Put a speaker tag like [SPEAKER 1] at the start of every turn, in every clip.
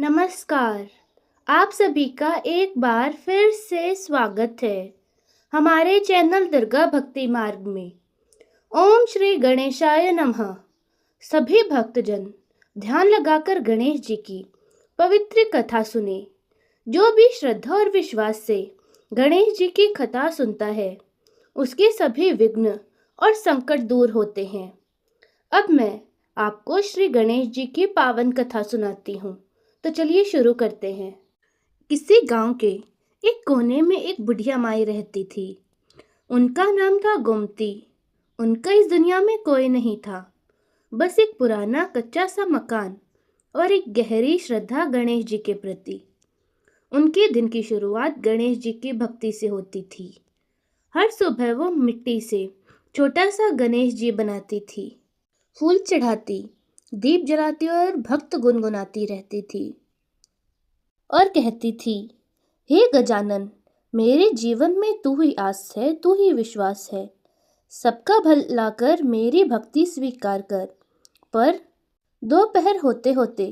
[SPEAKER 1] नमस्कार। आप सभी का एक बार फिर से स्वागत है हमारे चैनल दुर्गा भक्ति मार्ग में। ओम श्री गणेशाय नमः। सभी भक्तजन ध्यान लगाकर गणेश जी की पवित्र कथा सुने। जो भी श्रद्धा और विश्वास से गणेश जी की कथा सुनता है उसके सभी विघ्न और संकट दूर होते हैं। अब मैं आपको श्री गणेश जी की पावन कथा सुनाती हूँ, तो चलिए शुरू करते हैं। किसी गांव के एक कोने में एक बुढ़िया माई रहती थी। उनका नाम था गोमती। उनका इस दुनिया में कोई नहीं था, बस एक पुराना कच्चा सा मकान और एक गहरी श्रद्धा गणेश जी के प्रति। उनके दिन की शुरुआत गणेश जी की भक्ति से होती थी। हर सुबह वो मिट्टी से छोटा सा गणेश जी बनाती थी, फूल चढ़ाती, दीप जलाती और भक्त गुनगुनाती रहती थी और कहती थी, हे गजानन, मेरे जीवन में तू ही आस है, तू ही विश्वास है। सबका भला कर, मेरी भक्ति स्वीकार कर। पर दोपहर होते होते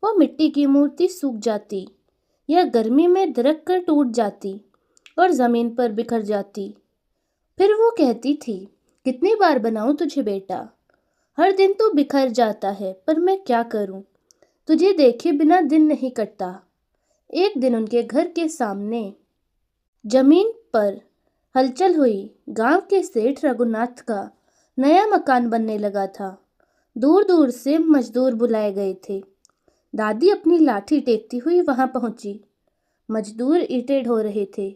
[SPEAKER 1] वो मिट्टी की मूर्ति सूख जाती या गर्मी में दरक कर टूट जाती और जमीन पर बिखर जाती। फिर वो कहती थी, कितनी बार बनाऊं तुझे बेटा, हर दिन तू बिखर जाता है, पर मैं क्या करूं, तुझे देखे बिना दिन नहीं कटता। एक दिन उनके घर के सामने जमीन पर हलचल हुई। गांव के सेठ रघुनाथ का नया मकान बनने लगा था। दूर दूर से मजदूर बुलाए गए थे। दादी अपनी लाठी टेकती हुई वहां पहुंची। मजदूर ईंटें ढो रहे थे,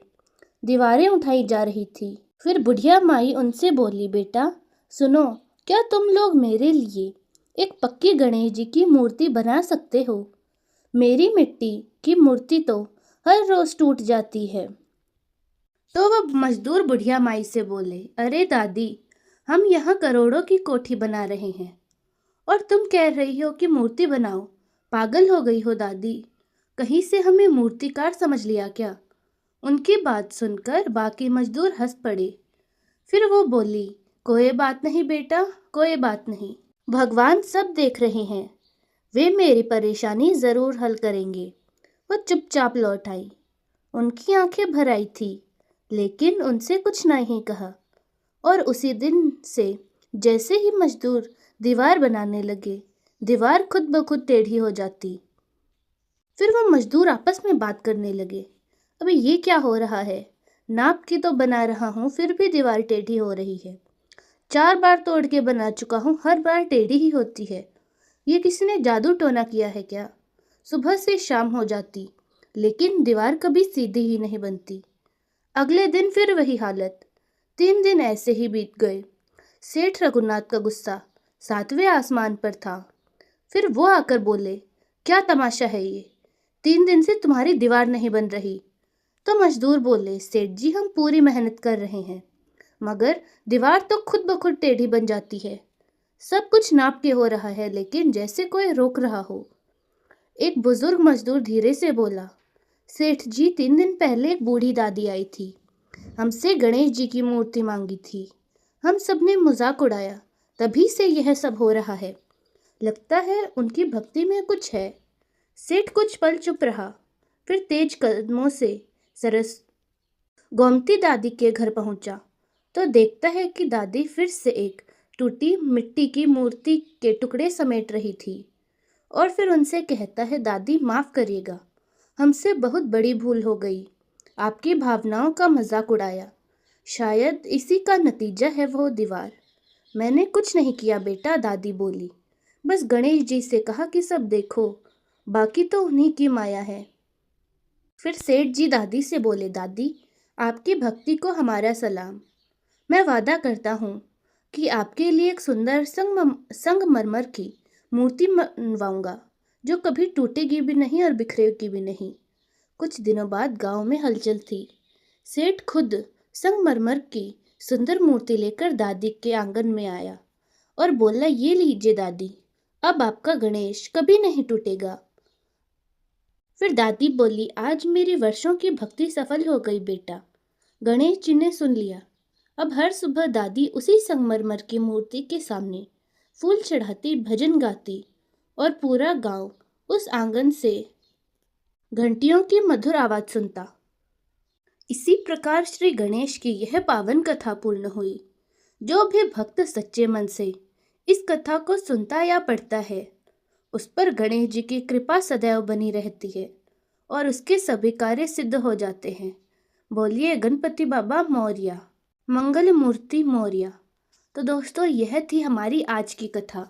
[SPEAKER 1] दीवारें उठाई जा रही थी। फिर बुढ़िया माई उनसे बोली, बेटा सुनो, क्या तुम लोग मेरे लिए एक पक्की गणेश जी की मूर्ति बना सकते हो? मेरी मिट्टी की मूर्ति तो हर रोज टूट जाती है। तो वह मजदूर बुढ़िया माई से बोले, अरे दादी, हम यहाँ करोड़ों की कोठी बना रहे हैं और तुम कह रही हो कि मूर्ति बनाओ। पागल हो गई हो दादी, कहीं से हमें मूर्तिकार समझ लिया क्या? उनकी बात सुनकर बाकी मजदूर हंस पड़े। फिर वो बोली, कोई बात नहीं बेटा, कोई बात नहीं, भगवान सब देख रहे हैं, वे मेरी परेशानी जरूर हल करेंगे। वो चुपचाप लौट आई। उनकी आंखें भर आई थी, लेकिन उनसे कुछ नहीं कहा। और उसी दिन से जैसे ही मजदूर दीवार बनाने लगे, दीवार खुद ब खुद टेढ़ी हो जाती। फिर वो मजदूर आपस में बात करने लगे, अबे ये क्या हो रहा है? नाप की तो बना रहा हूँ, फिर भी दीवार टेढ़ी हो रही है। 4 बार तोड़ के बना चुका हूँ, हर बार टेढ़ी ही होती है। ये किसी ने जादू टोना किया है क्या? सुबह से शाम हो जाती, लेकिन दीवार कभी सीधी ही नहीं बनती। अगले दिन फिर वही हालत। 3 दिन ऐसे ही बीत गए। सेठ रघुनाथ का गुस्सा 7वें आसमान पर था। फिर वो आकर बोले, क्या तमाशा है ये? 3 दिन से तुम्हारी दीवार नहीं बन रही। तो मजदूर बोले, सेठ जी, हम पूरी मेहनत कर रहे हैं, मगर दीवार तो खुद ब खुद टेढ़ी बन जाती है। सब कुछ नाप के हो रहा है, लेकिन जैसे कोई रोक रहा हो। एक बुजुर्ग मजदूर धीरे से बोला, सेठ जी, 3 दिन पहले एक बूढ़ी दादी आई थी, हमसे गणेश जी की मूर्ति मांगी थी। हम सब ने मजाक उड़ाया, तभी से यह सब हो रहा है। लगता है उनकी भक्ति में कुछ है। सेठ कुछ पल चुप रहा, फिर तेज कदमों से सरस गोमती दादी के घर पहुंचा तो देखता है कि दादी फिर से एक टूटी मिट्टी की मूर्ति के टुकड़े समेट रही थी। और फिर उनसे कहता है, दादी माफ करिएगा, हमसे बहुत बड़ी भूल हो गई, आपकी भावनाओं का मजाक उड़ाया। शायद इसी का नतीजा है वो दीवार। मैंने कुछ नहीं किया बेटा, दादी बोली, बस गणेश जी से कहा कि सब देखो, बाकी तो उन्हीं की माया है। फिर सेठ जी दादी से बोले, दादी, आपकी भक्ति को हमारा सलाम। मैं वादा करता हूँ कि आपके लिए एक सुंदर संगमरमर की मूर्ति बनवाऊंगा, जो कभी टूटेगी भी नहीं और बिखरेगी भी नहीं। कुछ दिनों बाद गांव में हलचल थी। सेठ खुद संगमरमर की सुंदर मूर्ति लेकर दादी के आंगन में आया और बोला, ये लीजिए दादी, अब आपका गणेश कभी नहीं टूटेगा। फिर दादी बोली, आज मेरी वर्षों की भक्ति सफल हो गई बेटा। गणेश जी ने सुन लिया। अब हर सुबह दादी उसी संगमरमर की मूर्ति के सामने फूल चढ़ाती, भजन गाती और पूरा गांव उस आंगन से घंटियों की मधुर आवाज सुनता। इसी प्रकार श्री गणेश की यह पावन कथा पूर्ण हुई। जो भी भक्त सच्चे मन से इस कथा को सुनता या पढ़ता है, उस पर गणेश जी की कृपा सदैव बनी रहती है और उसके सभी कार्य सिद्ध हो जाते हैं। बोलिए गणपति बाबा मौर्या, मंगल मूर्ति मौर्या। तो दोस्तों, यह थी हमारी आज की कथा।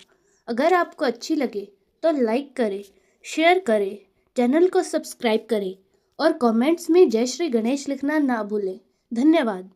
[SPEAKER 1] अगर आपको अच्छी लगे तो लाइक करें, शेयर करें, चैनल को सब्सक्राइब करें और कमेंट्स में जय श्री गणेश लिखना ना भूलें। धन्यवाद।